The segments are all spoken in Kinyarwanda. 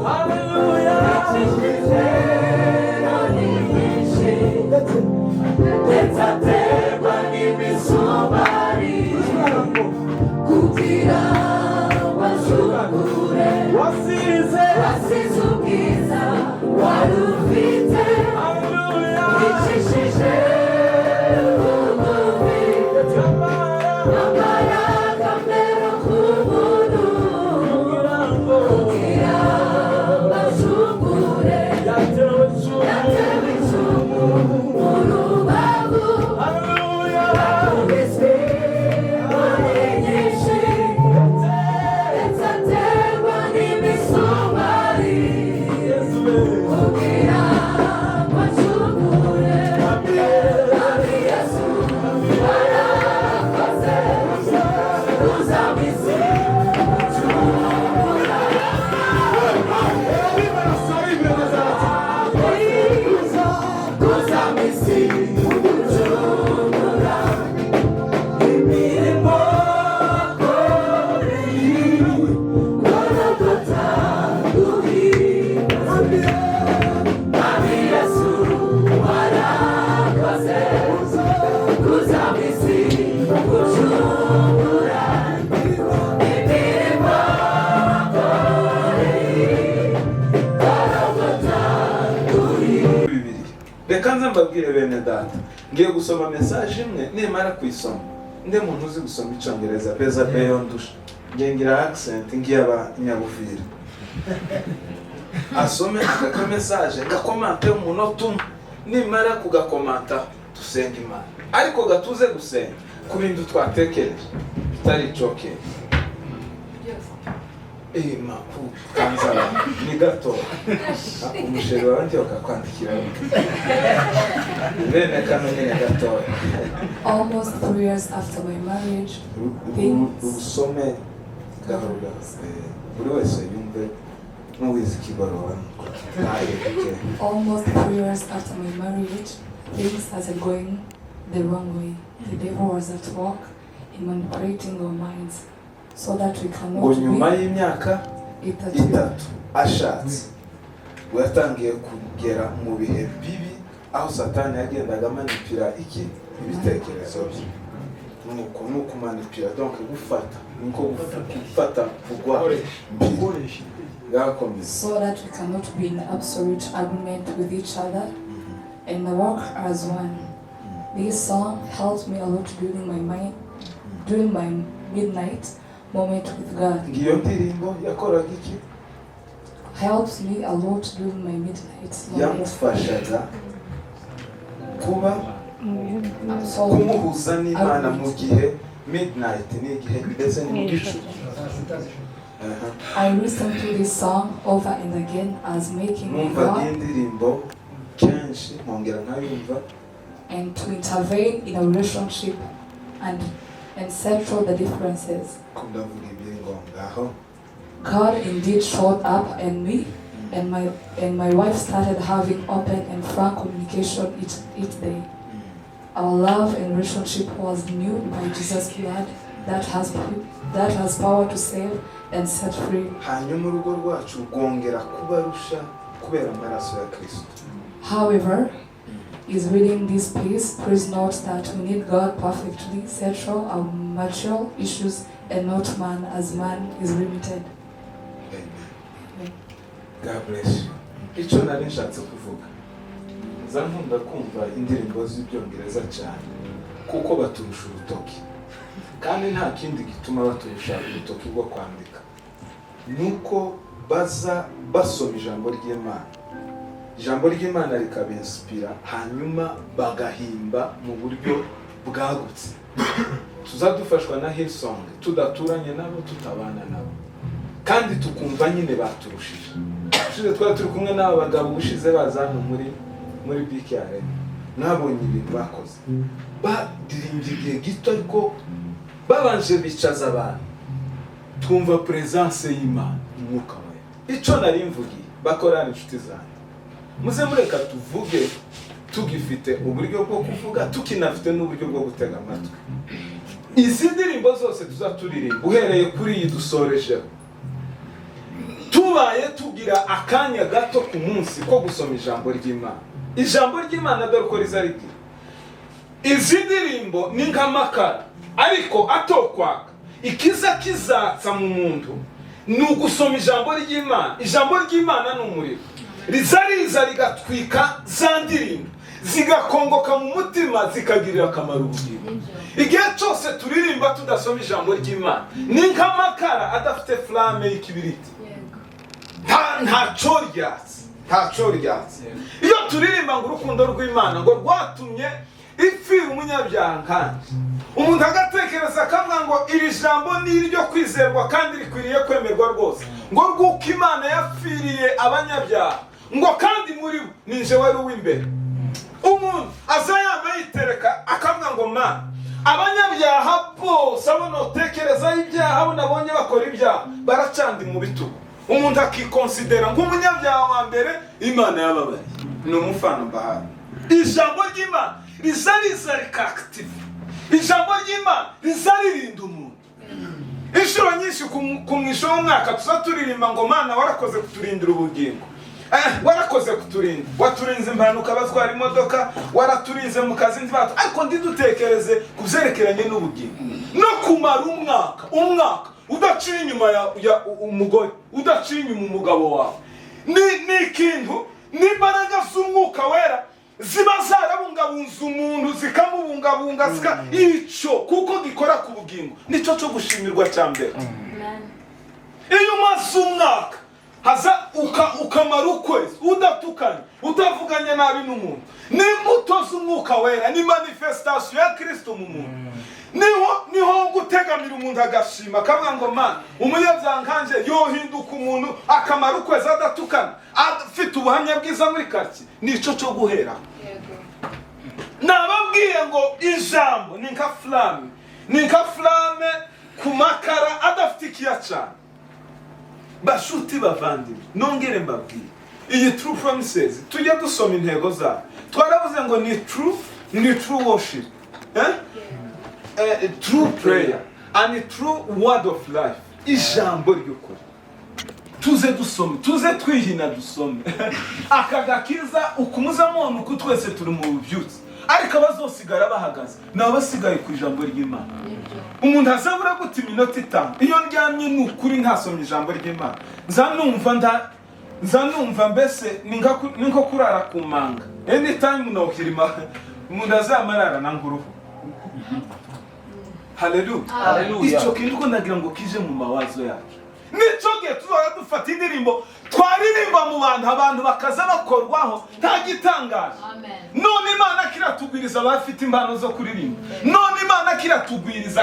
Hallelujah. mbabwire bene data ngiye gusoma message imwe nimara kuyisoma nde muntu uzi gusoma icyongereza beza beyondusha ngira accent ngiye abanyabufira asome aka message ngakomante umunota umwe nimara kugakomanta dusenga Imana ariko gatuze gusenga ku bintu twatekereje bitari coke maku kanzara ni gato umusheri wabandi bakakwandikira bene kamenye gato. Almost 3 years after my marriage, usome garuga buri wese yumve n'uwizi kibaroba. Almost 3 years after my marriage, things started going the wrong way. The devil was at work in manipulating our minds so that we cannot nyuma y'imyaka 3 ashatse watangiye kugera mu bihe bibi aho Satani yagendaga manipira iki ibitekerezo bye nuko manipira donc gufata niko gufata kugwa so that we cannot be in absolute agreement with each other and work as one. This song helped me a lot during my midnight moment with God. Ngiyo ndirimbo yakoraga iki? Helps me a lot during my midnight moment. Yamufashaga kuba kumuhuza n'Imana mu gihe midnight ni igihe ndetse ni mu gicuku. I listen to this song over and again as making me indirimbo kenshi nkongera nkayumva and to intervene in a relationship and settle the differences. God indeed showed up and me and my wife started having open and frank communication each day. Our love and relationship was renewed by Jesus' blood that has power to save and set free. However, is reading this piece, please note that we need God perfectly settle our material issues and not man, as man is limited. Amen. God bless you. Icyo nari nshatse kuvuga zankunda kumva indirimbo z'ibyongereza cyane kuko baturusha urutoki kandi nta kindi gituma baturusha urutoki rwo kwandika nuko baza basoma ijambo ry'Imana rikabinspira hanyuma bagahimba mu buryo bwagutse. Tuzadufashwa na Hillsong tudaturanye nabo tutabana nabo kandi tukumva nyine baturushije. Twari turi kumwe n'aba bagabo bushize bazana muri BKR nabonye ibintu bakoze badirimbye igihe gito ariko babanje bicaza abantu twumva presence y'Imana umwuka wayo. Icyo nari mvugiye bakorana inshuti zanjye muze mureka tuvuge tugifite uburyo bwo kuvuga tukinafite n'uburyo bwo gutega amatwi. Izi ndirimbo zose tuzaturirimba uhereye kuri iyi dusorejeho tubaye tugira akanya gato ku munsi ko gusoma ijambo ry'Imana dore ko rizariki. Izi ndirimbo ni nk'amakara ariko atokwaka ikiza kizatsa mu muntu ni ugusoma ijambo ry'Imana ni umuriro rizariza rigatwika za ndirimbo zigakongoka mu mutima zikagirira akamaro ubugingo. Igihe cyose turirimba tudasoma ijambo ry'Imana ni nk'amakara adafite flame y'ikibiriti ntacyo ryatse. Iyo turirimba ngo urukundo rw'Imana ngo rwatumye ipfira umunyabyaha nkanje umuntu agatekereza akavuga ngo iri jambo ni iryo kwizerwa kandi rikwiriye kwemerwa rwose ngo rwuko Imana yapfiriye abanyabyaha ngo kandi muri bo ninje wari uw'imbere. Umuntu aza yambaye itereka akavuga ngo Mana abanyabyaha bose abo notekereza ibyaha abo nabonye bakora ibyaha baracandi mu bitugu. Umuntu akikonsidera nk'umunyabyaha wa mbere Imana yababaye ni umufano mbahari. Ijambo ry'Imana rizariza rikactive. Ijambo ry'Imana rizaririnda umuntu. Inshuro nyinshi ku mwisho w'umwaka tuzaturirimba ngo Mana warakoze kuturindira ubugingo. Warakoze kuturinda, waturinze impanuka batwara imodoka, waraturinze mu kazi ntibato. Ariko ndidutekereze kuvyerekeranye n'ubugingo no kumara umwaka udaciye inyuma ya umugore, udaciye inyuma umugabo wawe ni ikintu n'imbaraga z'umwuka wera ziba zarabungabunza umuntu zikamubungabunga icyo kuko gikora ku bugingo nicyo cyo gushimirwa cya mbere. Iyo umaze umwaka haza ukamara ukwezi udatukanye utavuganye nabi n'umuntu, ni imbuto z'umwuka wera, ni manifestation ya Kristo mu muntu. Niho gutegamira umuntu agashima akavuga ngo man umunyabyankanje yohinduka umuntu akamara ukwezi adatukana afite ubuhamya bwiza muri quartier, nico cyo guhera. Nababwiye ngo ijambo ni nka flame ku makara adafite ikiyacana. Bashuti bavandimwe, nongere mbabwiye iyi true promises tujya dusoma intego zayo. Twaravuze ngo ni true worship, true prayer and true word of life. Ijambo ry'ukuri tuze dusome, tuze twihina dusome akagakiza ukumuza muntu uko twese turi mu bubyutse, ariko abazosigara bahagaze nabo basigaye ku ijambo ry'Imana. Umuntu azabura gute iminota 5 iyo ndyamye n'ukuri ntasomye ijambo ry'Imana, nzanumva mbese ninko kurara ku manga anytime nohirima umuntu azamarara nanguruho. Hallelujah. Icyo kintu ko nagira ngo kije mu mawazo yacu. Nico gihe tuzora dufata indirimbo twaririmba mu abantu bakaza bakorwaho nta gitangaje. None Imana kiratugwiriza abafite impano zo kuririmba, none Imana kiratugwiriza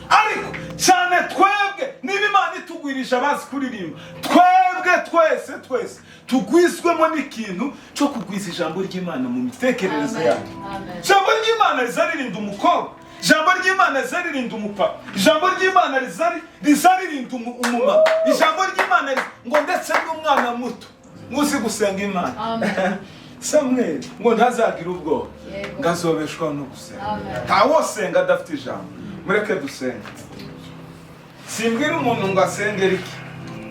ariko cyane twebwe niba Imana itugwirije abazi kuririmba, twebwe twese tugwiswemo n'ikintu cyo kugwiza ijambo ry'Imana mu mitekerereze yacu. Ijambo ry'Imana rizaririnda umukobwa, ijambo ry'Imana rizaririnda umupapa, ijambo ry'Imana rizaririnda umumama, ijambo ry'Imana ngo ndetse n'umwana muto muzi gusenga Imana. Samuel ngo ntazagira ubwoba, ngazobeshwa no gusenga. Ntawosenga adafite ijambo. Mureke dusenga. Simbwira umuntu ngo asengere iki,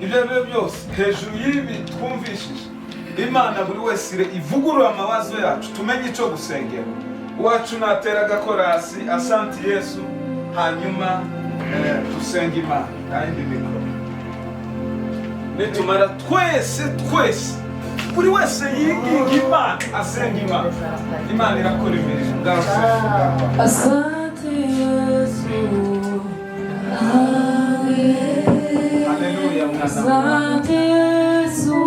ibyo byose hejuru y'ibi twumvishije Imana buri wese ivugurura amawazo yacu, tumenye icyo gusengera. Wacu natera gakorasi asanti Yesu, hanyuma tusenga Imana kandi bikora. Nitumara twese buri wese yiginga Imana, asenga Imana, Imana irakora imirimo. Ngaruka asante Yesu, haleluya mwana. asante Yesu,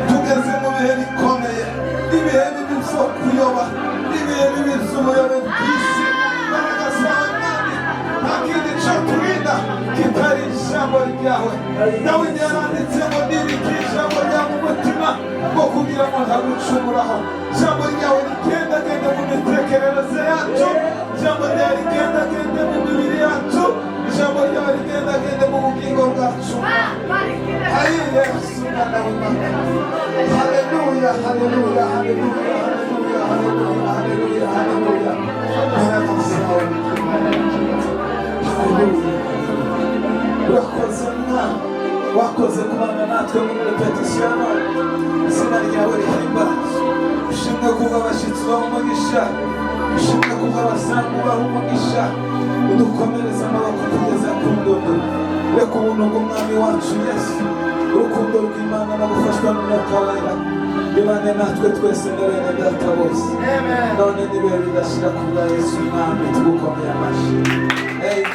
tugeze mu bihe bikomeye, ibihe bibi byo kuyoba, ibihe bibi by'ubuyobe bw'isi. Imbaraga zawe Mwami, nta kindi cyo turinda kitari ijambo ryawe. Dawidi yaranditse ngo nibike ijambo ryawe mu mutima ngo kugira ngo ntagucumuraho. Ijambo ryawe rigendagende mu mitekerereze yacu, ijambo ryawe rigendagende mu mibiri yacu, ijambo ryawe rigendagende mu bugingo bwacu. Ayi Yesu mwana w'Imana. Haleluya, haleluya, haleluya, haleluya, haleluya, haleluya, haleluya. Imbaraga zawe. Haleluya. Urakoze Mwana, wakoze kubana natwe muri repetisiyo ya none. Izina ryawe rihimbazwe. Ushimwe kubw'abashyitsi baha umugisha, ushimwe kubw'abasanzwe baha umugisha. Udukomereze amaboko kugeza ku ndodo. Reka ubuntu bw'Umwami wacu Yesu, urukundo rw'Imana no gufashwa n'Umwuka Wera bibane natwe twese mbere na Data bose, none n'ibihe bidashira ku bwa Yesu Mwami, tugukomeye amashyi. Amen.